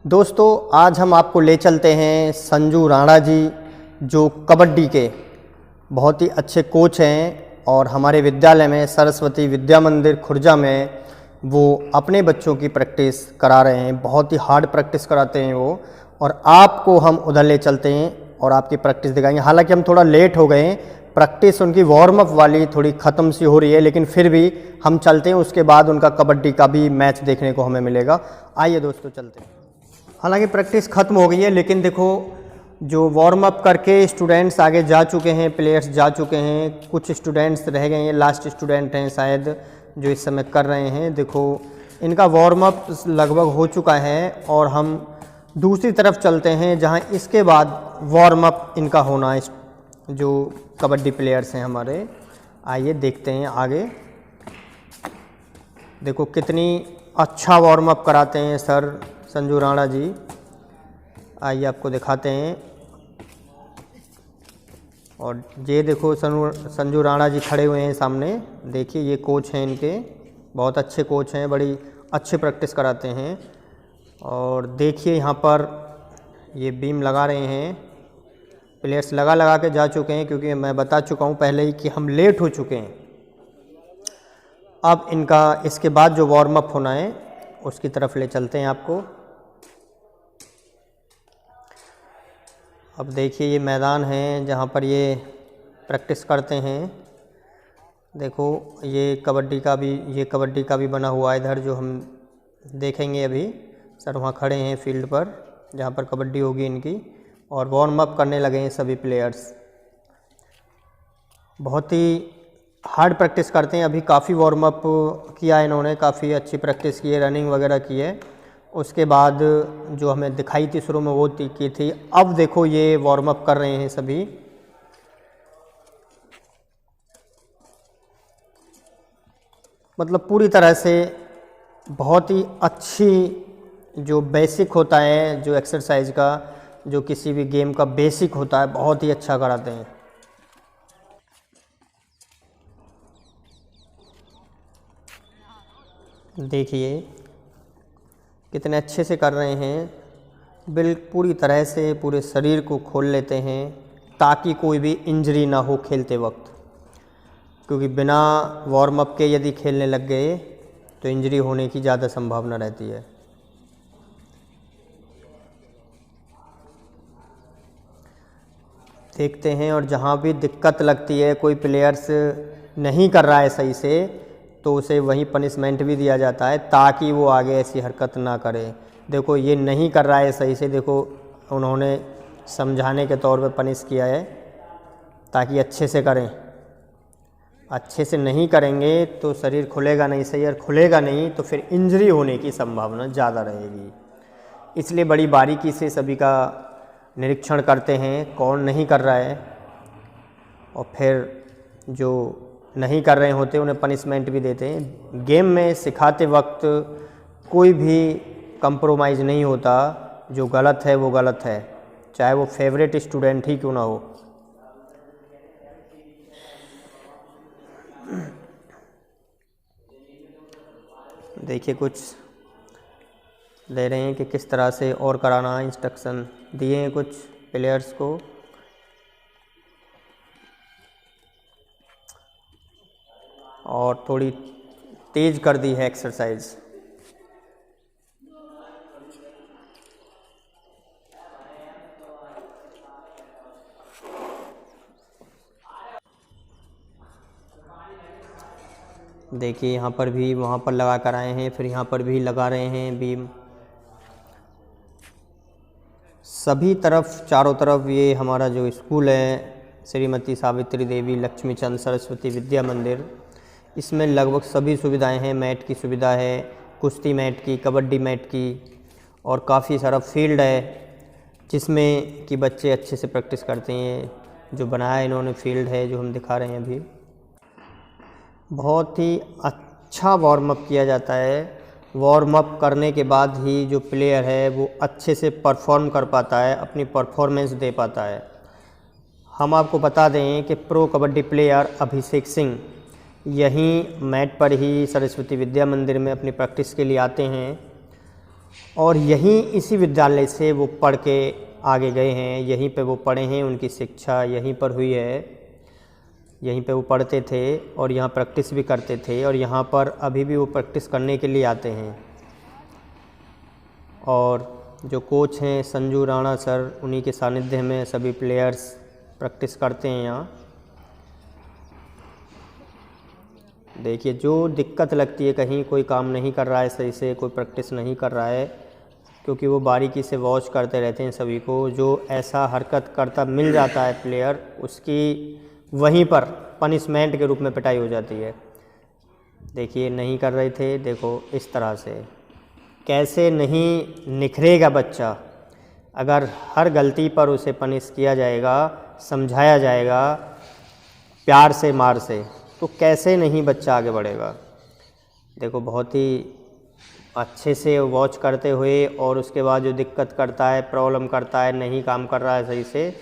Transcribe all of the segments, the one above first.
दोस्तों आज हम आपको ले चलते हैं संजू राणा जी, जो कबड्डी के बहुत ही अच्छे कोच हैं और हमारे विद्यालय में सरस्वती विद्या मंदिर खुर्जा में वो अपने बच्चों की प्रैक्टिस करा रहे हैं। बहुत ही हार्ड प्रैक्टिस कराते हैं वो, और आपको हम उधर ले चलते हैं और आपकी प्रैक्टिस दिखाएंगे। हालांकि हम थोड़ा लेट हो गए हैं, प्रैक्टिस उनकी वार्म अप वाली थोड़ी ख़त्म सी हो रही है, लेकिन फिर भी हम चलते हैं। उसके बाद उनका कबड्डी का भी मैच देखने को हमें मिलेगा। आइए दोस्तों चलते हैं। हालांकि प्रैक्टिस ख़त्म हो गई है, लेकिन देखो जो वार्म अप करके स्टूडेंट्स आगे जा चुके हैं, प्लेयर्स जा चुके हैं, कुछ स्टूडेंट्स रह गए हैं, लास्ट स्टूडेंट हैं शायद जो इस समय कर रहे हैं। देखो इनका वार्म अप लगभग हो चुका है और हम दूसरी तरफ चलते हैं जहां इसके बाद वार्म अप इनका होना है। जो कबड्डी प्लेयर्स हैं हमारे, आइए देखते हैं आगे। देखो कितनी अच्छा वार्म अप कराते हैं सर संजू राणा जी। आइए आपको दिखाते हैं। और ये देखो संजू राणा जी खड़े हुए हैं सामने। देखिए ये कोच हैं इनके, बहुत अच्छे कोच हैं, बड़ी अच्छी प्रैक्टिस कराते हैं। और देखिए यहाँ पर ये बीम लगा रहे हैं, प्लेयर्स लगा के जा चुके हैं, क्योंकि मैं बता चुका हूँ पहले ही कि हम लेट हो चुके हैं। अब इनका इसके बाद जो वार्म अप होना है उसकी तरफ ले चलते हैं आपको। अब देखिए ये मैदान है जहाँ पर ये प्रैक्टिस करते हैं। देखो ये कबड्डी का भी बना हुआ है इधर, जो हम देखेंगे अभी। सर वहाँ खड़े हैं फील्ड पर जहाँ पर कबड्डी होगी इनकी, और वार्म अप करने लगे हैं सभी प्लेयर्स। बहुत ही हार्ड प्रैक्टिस करते हैं। अभी काफ़ी वार्म अप किया है इन्होंने, काफ़ी अच्छी प्रैक्टिस की है, रनिंग वगैरह की है। उसके बाद जो हमें दिखाई थी शुरू में वो की थी। अब देखो ये वार्म अप कर रहे हैं सभी। मतलब पूरी तरह से बहुत ही अच्छी जो बेसिक होता है, जो एक्सरसाइज का, जो किसी भी गेम का बेसिक होता है, बहुत ही अच्छा कराते हैं। देखिए कितने अच्छे से कर रहे हैं। पूरी तरह से पूरे शरीर को खोल लेते हैं ताकि कोई भी इंजरी ना हो खेलते वक्त, क्योंकि बिना वार्म अप के यदि खेलने लग गए तो इंजरी होने की ज़्यादा संभावना रहती है। देखते हैं, और जहाँ भी दिक्कत लगती है, कोई प्लेयर्स नहीं कर रहा है सही से, तो उसे वहीं पनिशमेंट भी दिया जाता है ताकि वो आगे ऐसी हरकत ना करे। देखो ये नहीं कर रहा है सही से, देखो उन्होंने समझाने के तौर पे पनिश किया है ताकि अच्छे से करें। अच्छे से नहीं करेंगे तो शरीर खुलेगा नहीं सही, और खुलेगा नहीं तो फिर इंजरी होने की संभावना ज़्यादा रहेगी। इसलिए बड़ी बारीकी से सभी का निरीक्षण करते हैं कौन नहीं कर रहा है, और फिर जो नहीं कर रहे होते उन्हें पनिशमेंट भी देते हैं। गेम में सिखाते वक्त कोई भी कंप्रोमाइज़ नहीं होता। जो गलत है वो गलत है, चाहे वो फेवरेट स्टूडेंट ही क्यों ना हो। देखिए कुछ ले रहे हैं कि किस तरह से और कराना, इंस्ट्रक्शन दिए हैं कुछ प्लेयर्स को। और थोड़ी तेज़ कर दी है एक्सरसाइज। देखिए यहाँ पर भी, वहाँ पर लगा कर आए हैं, फिर यहाँ पर भी लगा रहे हैं बीम। सभी तरफ, चारों तरफ ये हमारा जो स्कूल है श्रीमती सावित्री देवी लक्ष्मीचंद सरस्वती विद्या मंदिर, इसमें लगभग सभी सुविधाएं हैं। मैट की सुविधा है, कुश्ती मैट की, कबड्डी मैट की, और काफ़ी सारा फील्ड है जिसमें कि बच्चे अच्छे से प्रैक्टिस करते हैं। जो बनाया इन्होंने फील्ड है जो हम दिखा रहे हैं अभी। बहुत ही अच्छा वार्म अप किया जाता है। वार्म अप करने के बाद ही जो प्लेयर है वो अच्छे से परफॉर्म कर पाता है, अपनी परफॉर्मेंस दे पाता है। हम आपको बता दें कि प्रो कबड्डी प्लेयर अभिषेक सिंह यहीं मैट पर ही सरस्वती विद्या मंदिर में अपनी प्रैक्टिस के लिए आते हैं। और यहीं इसी विद्यालय से वो पढ़ के आगे गए हैं, यहीं पे वो पढ़े हैं, उनकी शिक्षा यहीं पर हुई है, यहीं पे वो पढ़ते थे और यहाँ प्रैक्टिस भी करते थे और यहाँ पर अभी भी वो प्रैक्टिस करने के लिए आते हैं। और जो कोच हैं संजू राणा सर, उन्हीं के सानिध्य में सभी प्लेयर्स प्रैक्टिस करते हैं यहाँ। देखिए, जो दिक्कत लगती है, कहीं कोई काम नहीं कर रहा है सही से, कोई प्रैक्टिस नहीं कर रहा है, क्योंकि वो बारीकी से वॉच करते रहते हैं सभी को। जो ऐसा हरकत करता मिल जाता है प्लेयर, उसकी वहीं पर पनिशमेंट के रूप में पिटाई हो जाती है। देखिए, नहीं कर रहे थे, देखो इस तरह से कैसे नहीं निखरेगा बच्चा। अगर हर गलती पर उसे पनिश किया जाएगा, समझाया जाएगा प्यार से, मार से, तो कैसे नहीं बच्चा आगे बढ़ेगा। देखो, बहुत ही अच्छे से वॉच करते हुए और उसके बाद जो दिक्कत करता है, प्रॉब्लम करता है, नहीं काम कर रहा है सही से,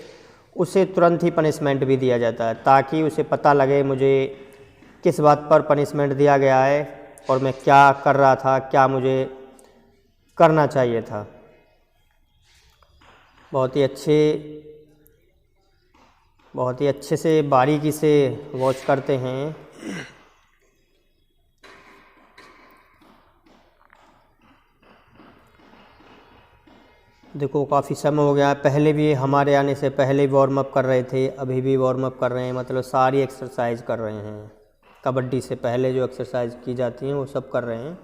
उसे तुरंत ही पनिशमेंट भी दिया जाता है, ताकि उसे पता लगे मुझे किस बात पर पनिशमेंट दिया गया है और मैं क्या कर रहा था, क्या मुझे करना चाहिए था। बहुत ही अच्छे से बारीकी से वॉच करते हैं। देखो, काफ़ी समय हो गया है, पहले भी हमारे आने से पहले वार्म अप कर रहे थे, अभी भी वार्म अप कर रहे हैं, मतलब सारी एक्सरसाइज कर रहे हैं। कबड्डी से पहले जो एक्सरसाइज की जाती हैं वो सब कर रहे हैं।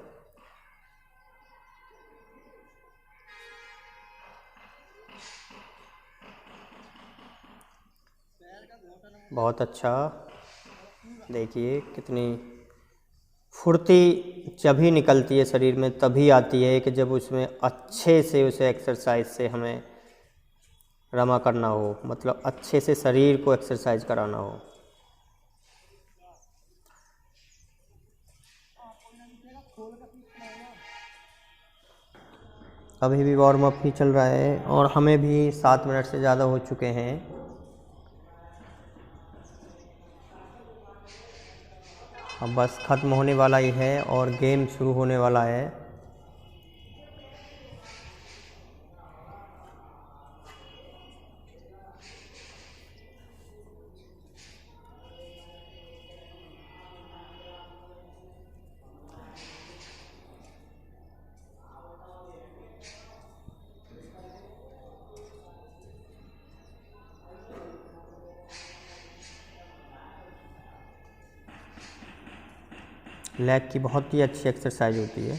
बहुत अच्छा। देखिए, कितनी फुर्ती जब ही निकलती है शरीर में, तभी आती है कि जब उसमें अच्छे से उसे एक्सरसाइज से हमें रमा करना हो, मतलब अच्छे से शरीर को एक्सरसाइज कराना हो। अभी भी वार्म अप ही चल रहा है और हमें भी 7 मिनट से ज़्यादा हो चुके हैं। अब बस ख़त्म होने वाला ही है और गेम शुरू होने वाला है। लेग की बहुत ही अच्छी एक्सरसाइज होती है।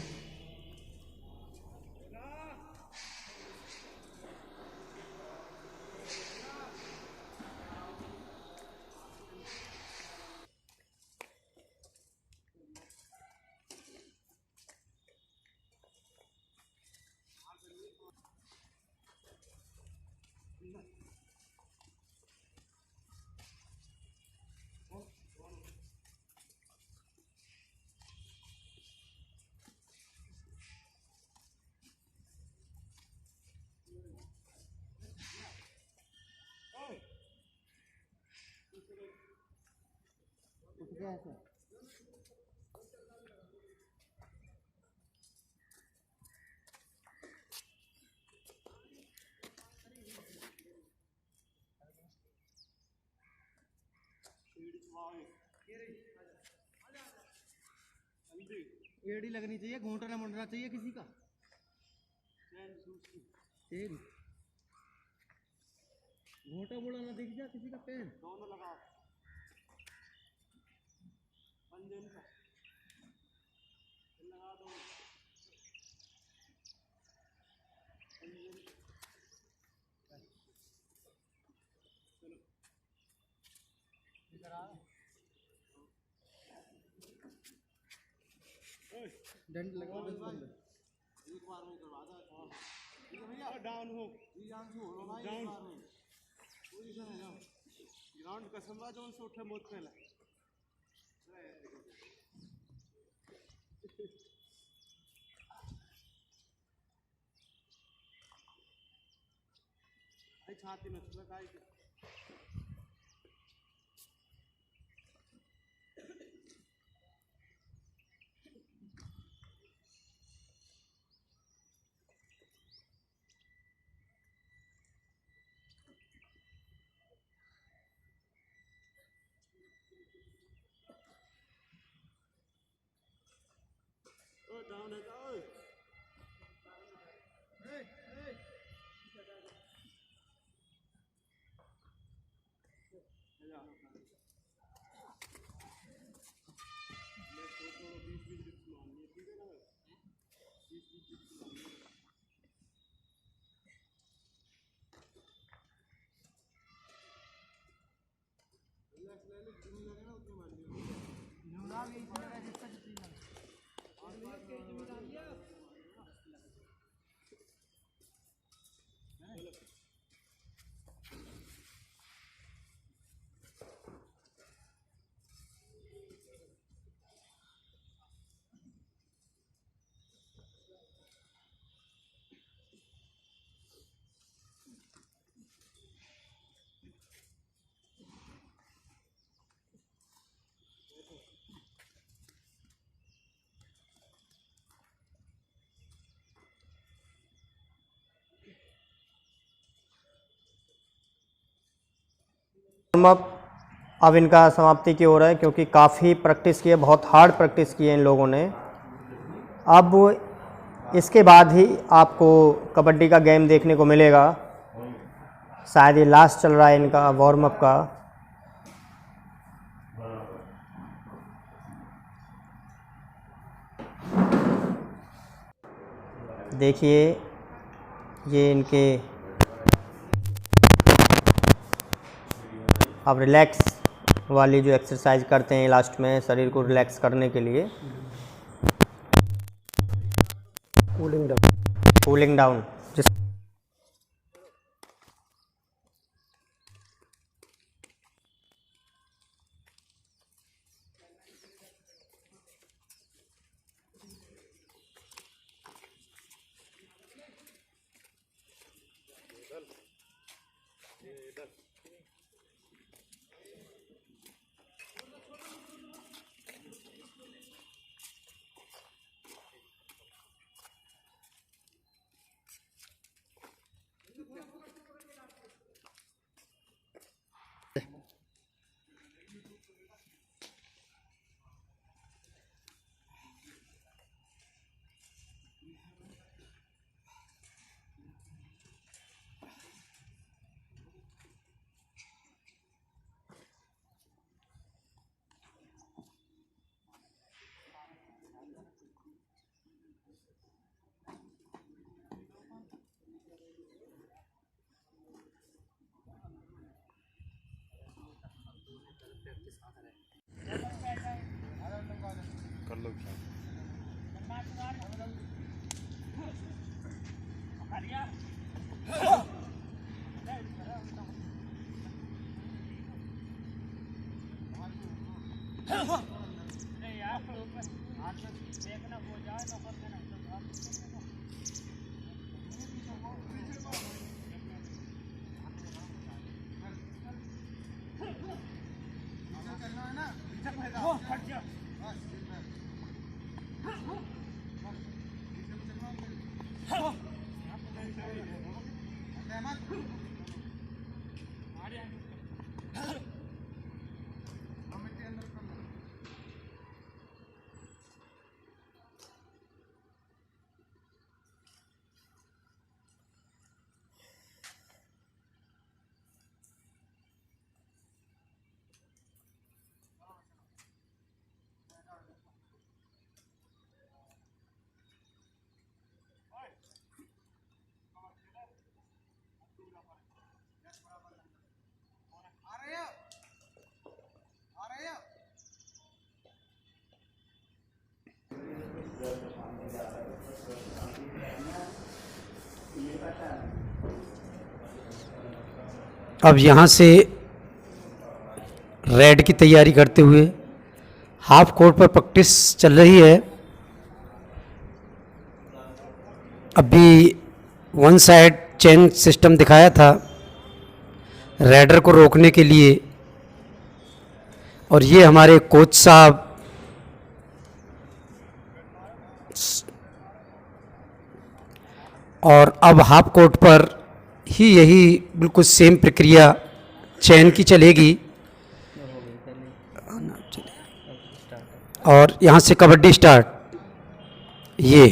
एड़ी लगनी चाहिए, घूंटा ना मुड़ना चाहिए किसी का। घूंटा मुड़ा ना दिख जा किसी का पेन, दोनों लगाओ। पंजन का लगा दो। डंड लगाओ 10 बंदे एक बार में करवा दो। भैया डाउन हो, डाउन हो भाई, एक बार में पोजीशन है जाओ। ग्राउंड कसम जो से उठे मौत पहले आई छाती में लगा आई। वार्म अप अब इनका समाप्ति की ओर है, क्योंकि काफ़ी प्रैक्टिस की है, बहुत हार्ड प्रैक्टिस की है इन लोगों ने। अब इसके बाद ही आपको कबड्डी का गेम देखने को मिलेगा। शायद ये लास्ट चल रहा है इनका वार्म अप का। देखिए ये इनके अब रिलैक्स वाली जो एक्सरसाइज करते हैं लास्ट में शरीर को रिलैक्स करने के लिए, कूलिंग डाउन जिस कर लो। अब यहाँ से रेड की तैयारी करते हुए हाफ कोर्ट पर प्रैक्टिस चल रही है। अभी वन साइड चेन सिस्टम दिखाया था रेडर को रोकने के लिए, और ये हमारे कोच साहब और अब हाफ कोर्ट पर ही यही बिल्कुल सेम प्रक्रिया चेन की चलेगी। और यहाँ से कबड्डी स्टार्ट। ये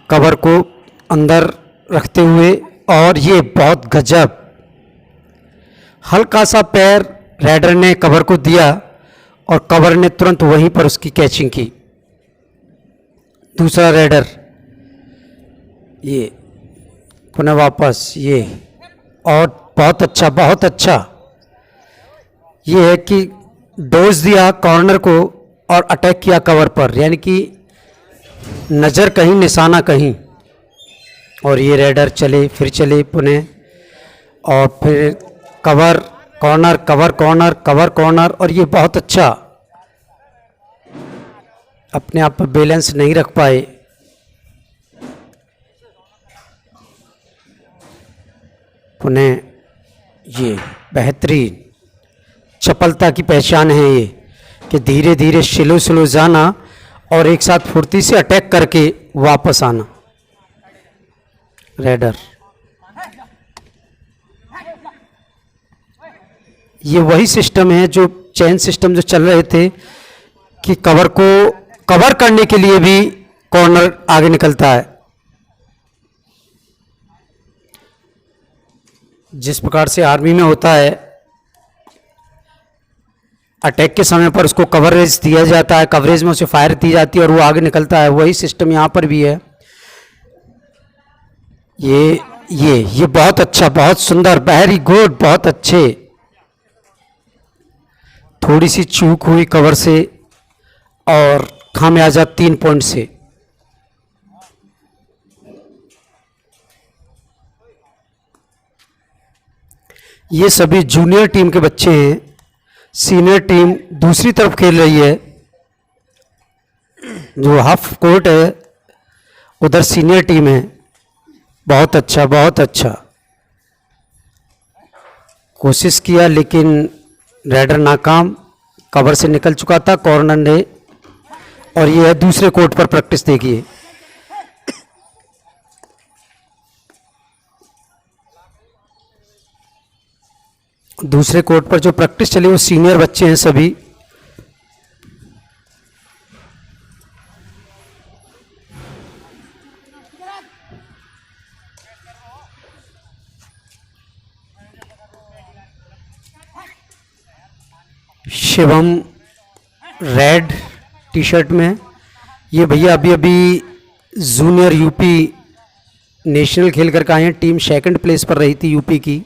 कवर को अंदर रखते हुए, और ये बहुत गजब हल्का सा पैर राइडर ने कवर को दिया और कवर ने तुरंत वहीं पर उसकी कैचिंग की। दूसरा राइडर ये पुनः वापस ये, और बहुत अच्छा बहुत अच्छा। ये है कि डोज दिया कॉर्नर को और अटैक किया कवर पर, यानी कि नज़र कहीं निशाना कहीं। और ये रेडर चले फिर चले पुनः, और फिर cover corner cover corner cover corner, और ये बहुत अच्छा अपने आप पर बैलेंस नहीं रख पाए। पुनः ये बेहतरीन चपलता की पहचान है ये, कि धीरे धीरे स्लो स्लो जाना और एक साथ फुर्ती से अटैक करके वापस आना। रेडर ये वही सिस्टम है जो चेन सिस्टम जो चल रहे थे, कि कवर को कवर करने के लिए भी कॉर्नर आगे निकलता है। जिस प्रकार से आर्मी में होता है, अटैक के समय पर उसको कवरेज दिया जाता है, कवरेज में उसे फायर दी जाती है और वो आगे निकलता है, वही सिस्टम यहाँ पर भी है। ये बहुत अच्छा, बहुत सुंदर, वेरी गुड, बहुत अच्छे। थोड़ी सी चूक हुई कवर से और खामियाजा 3 पॉइंट से। ये सभी जूनियर टीम के बच्चे हैं, सीनियर टीम दूसरी तरफ खेल रही है। जो हाफ कोर्ट है उधर सीनियर टीम है। बहुत अच्छा बहुत अच्छा, कोशिश किया लेकिन रेडर नाकाम, कवर से निकल चुका था कॉर्नर ने। और ये है दूसरे कोर्ट पर प्रैक्टिस, देखिए दूसरे कोर्ट पर जो प्रैक्टिस चली वो सीनियर बच्चे हैं सभी। शिवम रेड टी शर्ट में, ये भैया अभी अभी जूनियर यूपी नेशनल खेल कर आए हैं। टीम सेकंड प्लेस पर रही थी यूपी की,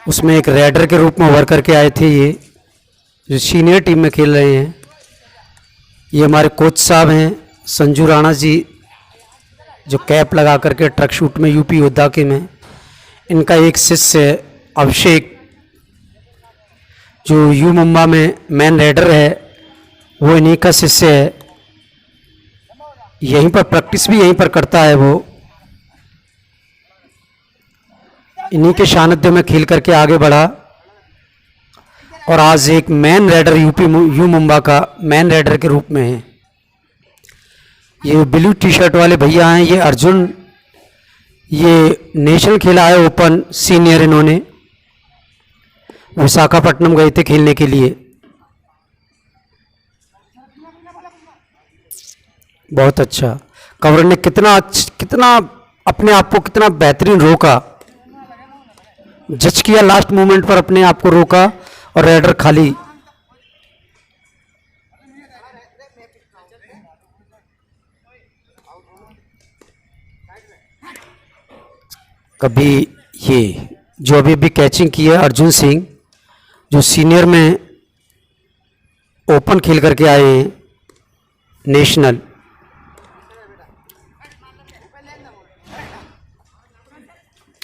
उसमें एक रेडर के रूप में उभर करके आए थे ये, जो सीनियर टीम में खेल रहे हैं। ये हमारे कोच साहब हैं संजू राणा जी, जो कैप लगा करके ट्रक शूट में यूपी योद्धा के में। इनका एक शिष्य अभिषेक, जो यू मुंबा में मैन रेडर है, वो इन्हीं का शिष्य है। यहीं पर प्रैक्टिस भी यहीं पर करता है वो। इन्हीं के सानिध्य में खेल करके आगे बढ़ा और आज एक man raider UP you Mumba का मैन रेडर के रूप में है। ये ब्लू टी शर्ट वाले भैया हैं, ये अर्जुन, ये नेशनल खेला है ओपन सीनियर। इन्होंने विशाखापट्टनम गए थे खेलने के लिए। बहुत अच्छा, कवर ने कितना अपने आप को कितना बेहतरीन रोका, जज किया, लास्ट मोमेंट पर अपने आप को रोका और रेडर खाली। कभी ये जो अभी भी कैचिंग की है अर्जुन सिंह, जो सीनियर में ओपन खेल करके आए हैं नेशनल।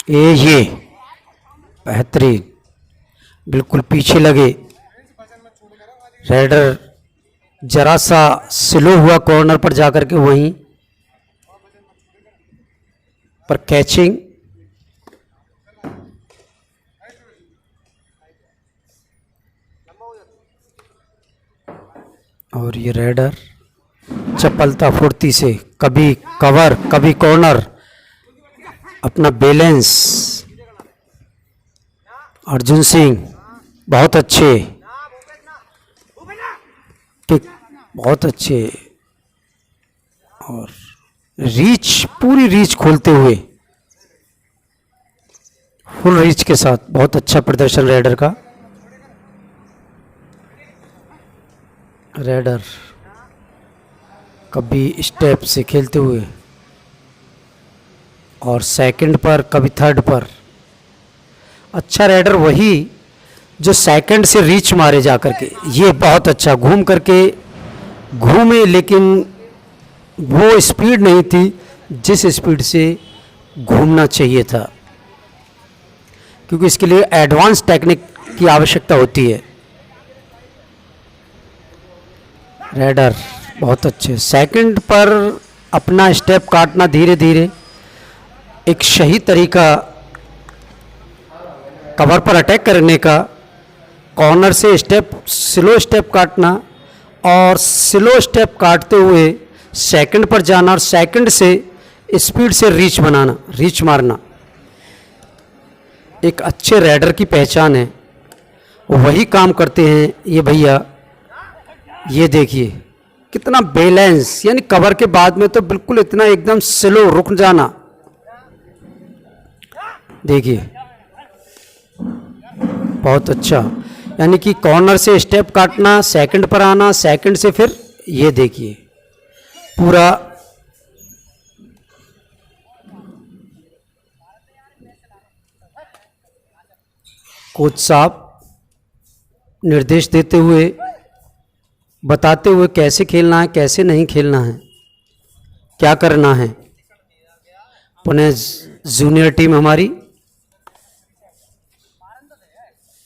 ये बेहतरीन, बिल्कुल पीछे लगे रेडर, जरा सा स्लो हुआ कॉर्नर पर जाकर के, वहीं पर कैचिंग। और ये रेडर चपलता फुर्ती से, कभी कवर कभी कॉर्नर, अपना बैलेंस। अर्जुन सिंह बहुत अच्छे किक, बहुत अच्छे, और रीच, पूरी रीच खोलते हुए, फुल रीच के साथ बहुत अच्छा प्रदर्शन रेडर का। रेडर कभी स्टेप से खेलते हुए, और सेकंड पर, कभी थर्ड पर। अच्छा रेडर वही जो सेकंड से रीच मारे जा करके, ये बहुत अच्छा घूम करके घूमे, लेकिन वो स्पीड नहीं थी जिस स्पीड से घूमना चाहिए था, क्योंकि इसके लिए एडवांस टेक्निक की आवश्यकता होती है। रेडर बहुत अच्छे, सेकंड पर अपना स्टेप काटना धीरे धीरे, एक सही तरीका कवर पर अटैक करने का, कॉर्नर से स्टेप, स्लो स्टेप काटना और स्लो स्टेप काटते हुए सेकंड पर जाना और सेकंड से स्पीड से रीच बनाना, रीच मारना एक अच्छे राइडर की पहचान है। वही काम करते हैं ये भैया। ये देखिए कितना बैलेंस, यानी कवर के बाद में तो बिल्कुल इतना एकदम स्लो रुक जाना। देखिए बहुत अच्छा, यानी कि कॉर्नर से स्टेप काटना, सेकंड पर आना, सेकंड से फिर ये देखिए पूरा कोच साहब निर्देश देते हुए, बताते हुए कैसे खेलना है, कैसे नहीं खेलना है, क्या करना है। पुणे जूनियर टीम हमारी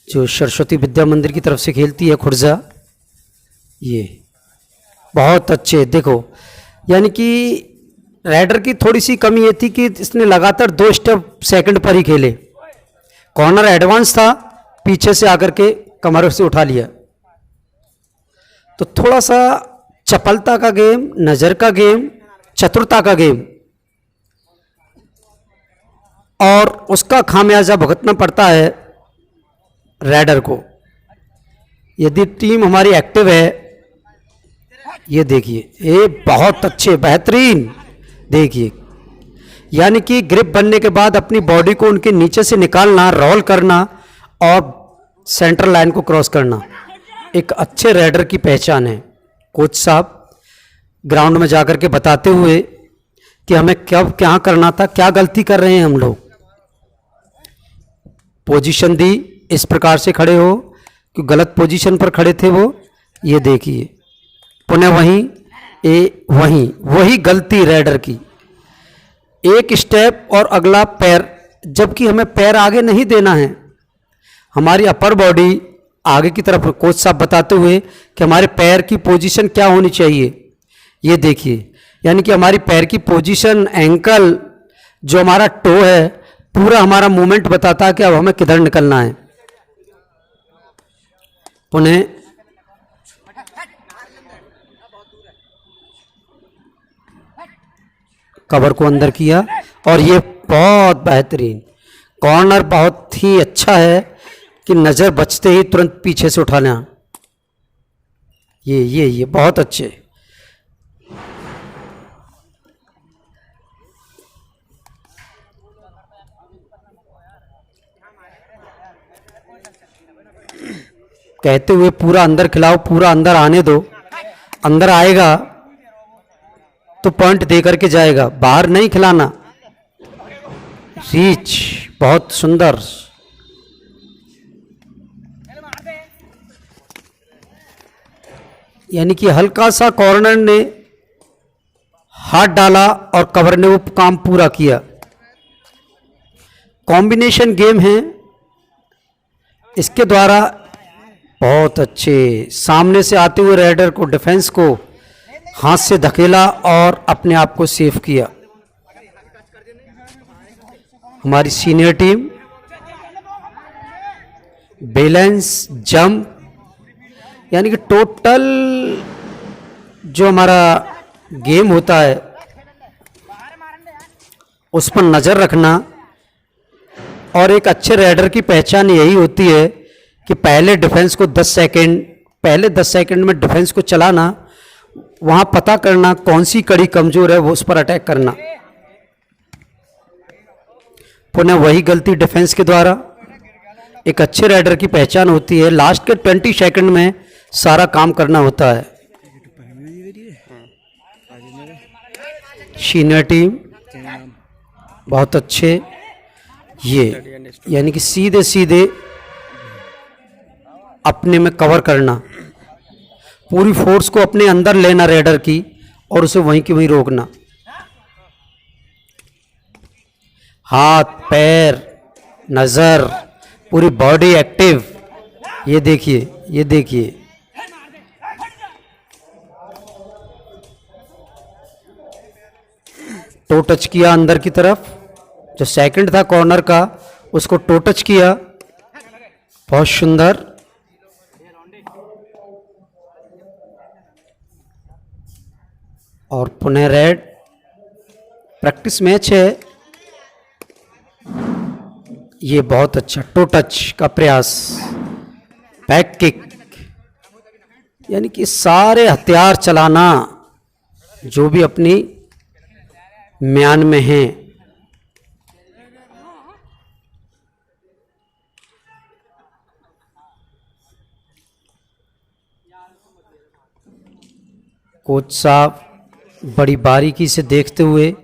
जो सरस्वती विद्या मंदिर की तरफ से खेलती है खुर्जा, ये बहुत अच्छे। देखो यानी कि राइडर की थोड़ी सी कमी ये थी कि इसने लगातार 2 स्टेप सेकंड पर ही खेले। कॉर्नर एडवांस था, पीछे से आकर के कमर से उठा लिया, तो थोड़ा सा चपलता का गेम, नज़र का गेम, चतुरता का गेम, और उसका खामियाजा भुगतना पड़ता है राइडर को। यदि टीम हमारी एक्टिव है, ये देखिए ये बहुत अच्छे बेहतरीन, देखिए यानी कि ग्रिप बनने के बाद अपनी बॉडी को उनके नीचे से निकालना, रोल करना और सेंटर लाइन को क्रॉस करना एक अच्छे राइडर की पहचान है। कोच साहब ग्राउंड में जाकर के बताते हुए कि हमें कब क्या करना था, क्या गलती कर रहे हैं हम लोग। पोजीशन दी, इस प्रकार से खड़े हो, कि गलत पोजीशन पर खड़े थे वो। ये देखिए पुनः वही गलती राइडर की, एक स्टेप और अगला पैर, जबकि हमें पैर आगे नहीं देना है, हमारी अपर बॉडी आगे की तरफ। कोच साहब बताते हुए कि हमारे पैर की पोजीशन क्या होनी चाहिए। ये देखिए यानी कि हमारी पैर की पोजीशन, एंकल, जो हमारा टो है, पूरा हमारा मूवमेंट बताता है कि अब हमें किधर निकलना है। पुनः कवर को अंदर किया और ये बहुत बेहतरीन कॉर्नर, बहुत ही अच्छा है कि नज़र बचते ही तुरंत पीछे से उठाना। ये बहुत अच्छे। कहते हुए पूरा अंदर खिलाओ, पूरा अंदर आने दो, अंदर आएगा तो पॉइंट दे करके जाएगा, बाहर नहीं खिलाना। रीच बहुत सुंदर, यानी कि हल्का सा कॉर्नर ने हाथ डाला और कवर ने वो काम पूरा किया। कॉम्बिनेशन गेम है, इसके द्वारा बहुत अच्छे सामने से आते हुए राइडर को, डिफेंस को हाथ से धकेला और अपने आप को सेव किया। हमारी सीनियर टीम बैलेंस, जंप, यानी कि टोटल जो हमारा गेम होता है उस पर नज़र रखना। और एक अच्छे राइडर की पहचान यही होती है कि पहले डिफेंस को 10 सेकंड में डिफेंस को चलाना, वहाँ पता करना कौन सी कड़ी कमज़ोर है, वो उस पर अटैक करना। पुनः वही गलती डिफेंस के द्वारा एक अच्छे राइडर की पहचान होती है। लास्ट के 20 सेकंड में सारा काम करना होता है। सीनियर टीम बहुत अच्छे। ये यानी कि सीधे सीधे अपने में कवर करना, पूरी फोर्स को अपने अंदर लेना रेडर की और उसे वहीं की वहीं रोकना। हाथ, पैर, नज़र, पूरी बॉडी एक्टिव। ये देखिए, ये देखिए। टो टच किया अंदर की तरफ, जो सेकंड था कॉर्नर का उसको टो टच किया, बहुत सुंदर। और पुनः रेड। प्रैक्टिस मैच है ये। बहुत अच्छा टो टच का प्रयास, बैक किक, यानी कि सारे हथियार चलाना जो भी अपनी म्यान में हैं। कोच साहब बड़ी बारीकी से देखते हुए,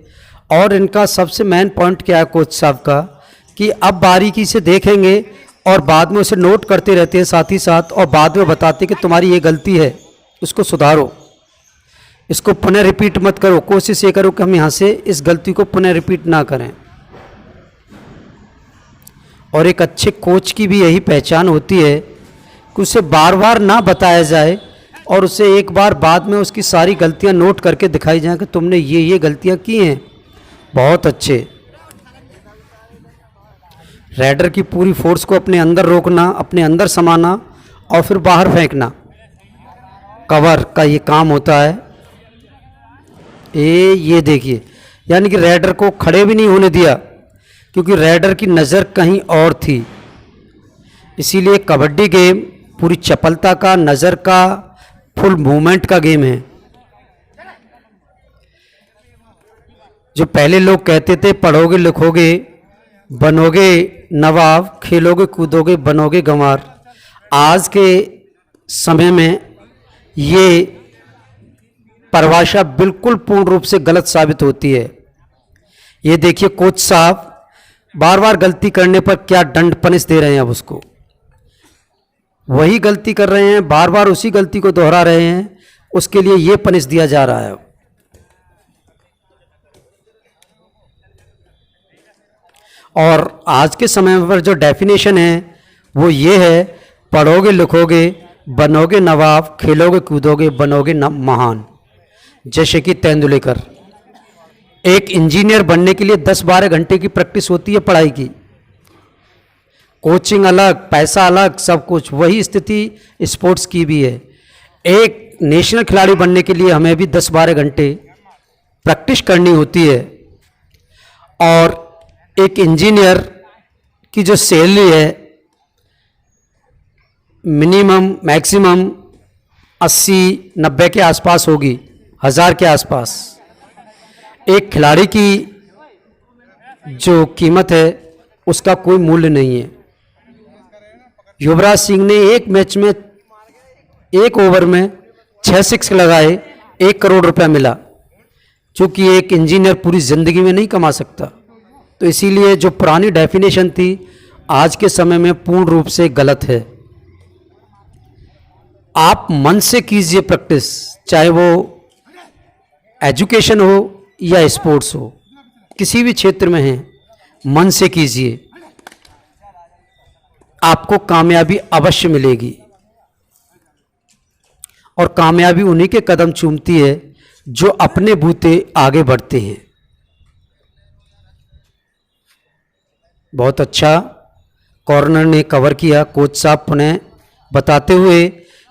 और इनका सबसे मेन पॉइंट क्या है कोच साहब का, कि अब बारीकी से देखेंगे और बाद में उसे नोट करते रहते हैं साथ ही साथ, और बाद में बताते कि तुम्हारी ये गलती है, उसको सुधारो, इसको पुनः रिपीट मत करो। कोशिश ये करो कि हम यहाँ से इस गलती को पुनः रिपीट ना करें। और एक अच्छे कोच की भी यही पहचान होती है कि उसे बार बार ना बताया जाए और उसे एक बार बाद में उसकी सारी गलतियां नोट करके दिखाई जाए कि तुमने ये गलतियां की हैं। बहुत अच्छे। रेडर की पूरी फोर्स को अपने अंदर रोकना, अपने अंदर समाना और फिर बाहर फेंकना, कवर का ये काम होता है। ये देखिए, यानी कि रेडर को खड़े भी नहीं होने दिया क्योंकि रेडर की नज़र कहीं और थी। इसीलिए कबड्डी गेम पूरी चपलता का, नज़र का, फुल मूवमेंट का गेम है। जो पहले लोग कहते थे पढ़ोगे लिखोगे बनोगे नवाब, खेलोगे कूदोगे बनोगे गंवार, आज के समय में ये परिभाषा बिल्कुल पूर्ण रूप से गलत साबित होती है। ये देखिए कोच साहब बार बार गलती करने पर क्या दंड पनिश दे रहे हैं। अब उसको वही गलती कर रहे हैं, बार बार उसी गलती को दोहरा रहे हैं, उसके लिए ये पनिश दिया जा रहा है। और आज के समय पर जो डेफिनेशन है वो ये है, पढ़ोगे लिखोगे बनोगे नवाब, खेलोगे कूदोगे बनोगे महान। जैसे कि तेंदुलेकर, एक इंजीनियर बनने के लिए 10-12 घंटे की प्रैक्टिस होती है पढ़ाई की, कोचिंग अलग, पैसा अलग, सब कुछ। वही स्थिति स्पोर्ट्स की भी है। एक नेशनल खिलाड़ी बनने के लिए हमें भी 10-12 घंटे प्रैक्टिस करनी होती है। और एक इंजीनियर की जो सैलरी है मिनिमम मैक्सिमम 80-90 के आसपास होगी, 1000 के आसपास। एक खिलाड़ी की जो कीमत है उसका कोई मूल्य नहीं है। युवराज सिंह ने एक मैच में, एक ओवर में 6 सिक्स लगाए, 1 करोड़ रुपया मिला, जो कि एक इंजीनियर पूरी जिंदगी में नहीं कमा सकता। तो इसीलिए जो पुरानी डेफिनेशन थी आज के समय में पूर्ण रूप से गलत है। आप मन से कीजिए प्रैक्टिस, चाहे वो एजुकेशन हो या स्पोर्ट्स हो, किसी भी क्षेत्र में है, मन से कीजिए, आपको कामयाबी अवश्य मिलेगी। और कामयाबी उन्हीं के कदम चूमती है जो अपने बूते आगे बढ़ते हैं। बहुत अच्छा कॉर्नर ने कवर किया। कोच साहब पुनः बताते हुए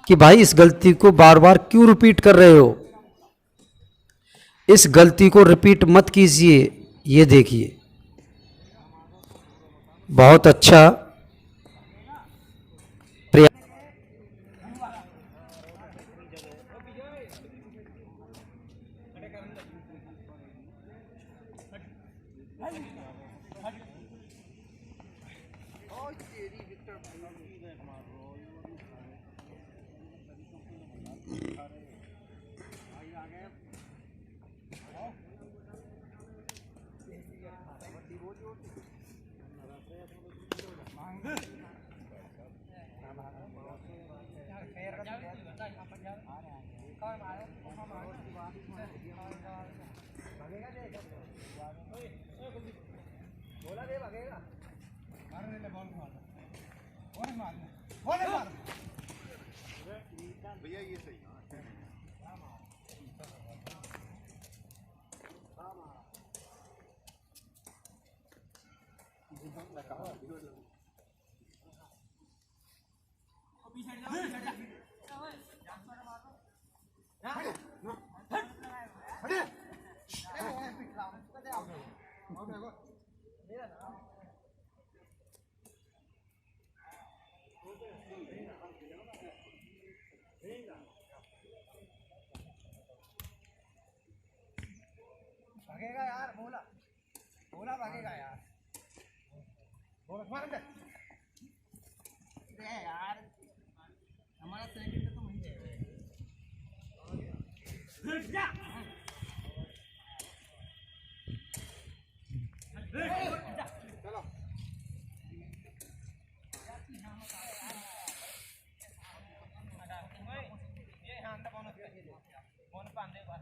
कि भाई इस गलती को बार बार क्यों रिपीट कर रहे हो, इस गलती को रिपीट मत कीजिए। ये देखिए बहुत अच्छा भैया ये सही भागेगा यार, बोला बोला भागेगा यार, बोला मार दे यार, हमारा सेकंड तो वही है। चलो ये हां दा कौन पांदे बात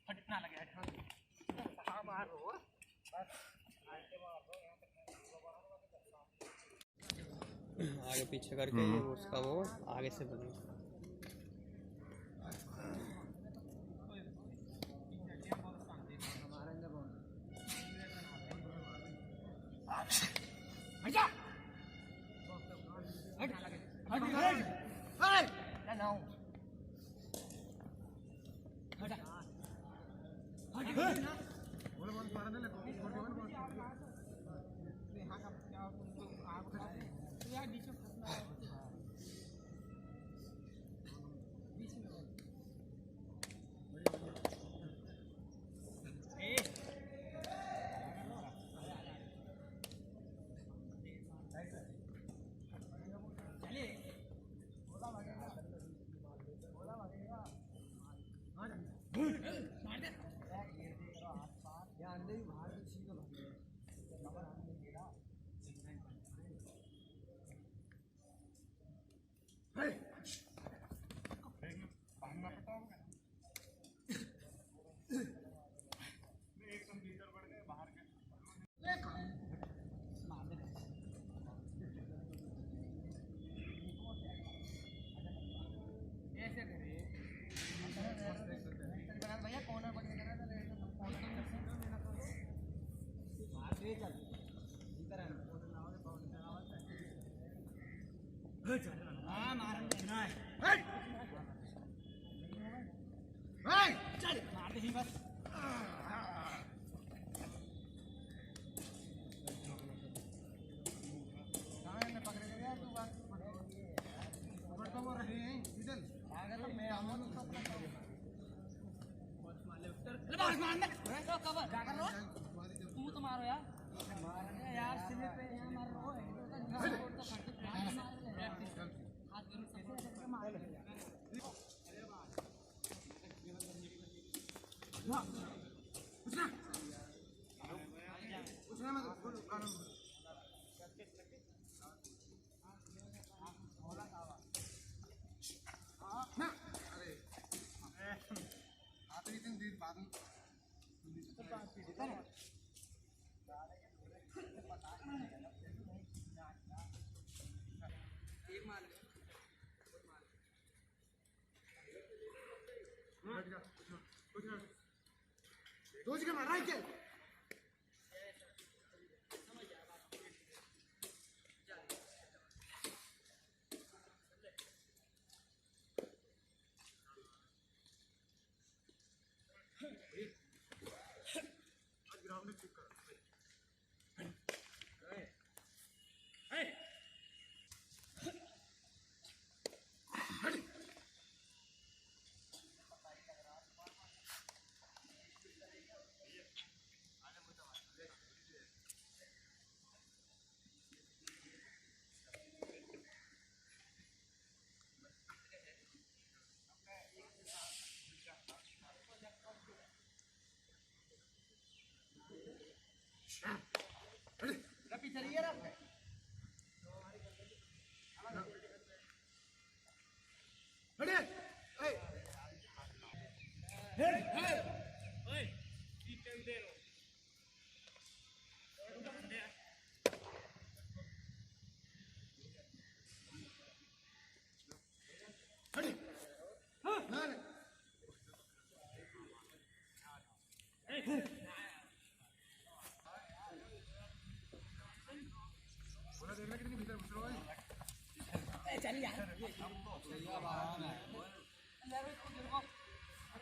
हटना लगे हटना बाहर हो बस आगे पीछे करके वो उसका वो आगे से बनेगा। भैया कॉर्नर बन के चल इधर हां मारन देना है चल मार दे बस में पकड़ के गया तू बात पकड़ तो वो रहे हैं इधर अगर तो मैं आऊं तो अपना बस मारने तो कवर क्या कर रहे हो तू तो मारो यार मारने यार सिले पे यहां मार रहे हो तो खट हाथ जरूर से मार अरे बात उसने मत ना अरे आप ही दिन दिन बाद एक मार दो जगह मारा है क्या ग्राउंड में चुप कर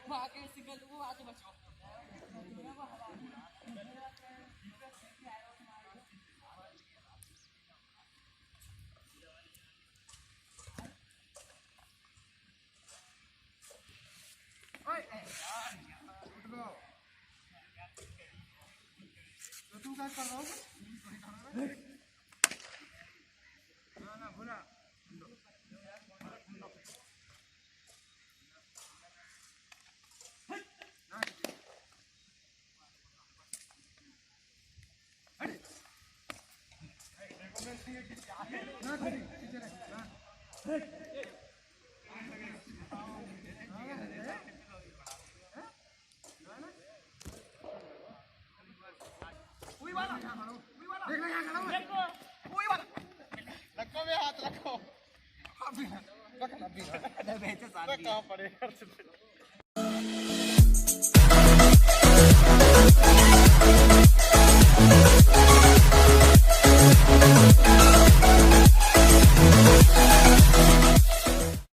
वो आके सिंगल वो आके बचो तू क्या कर रहा हो? ना भूला रखो में हाथ रखो कहाँ पड़ेगा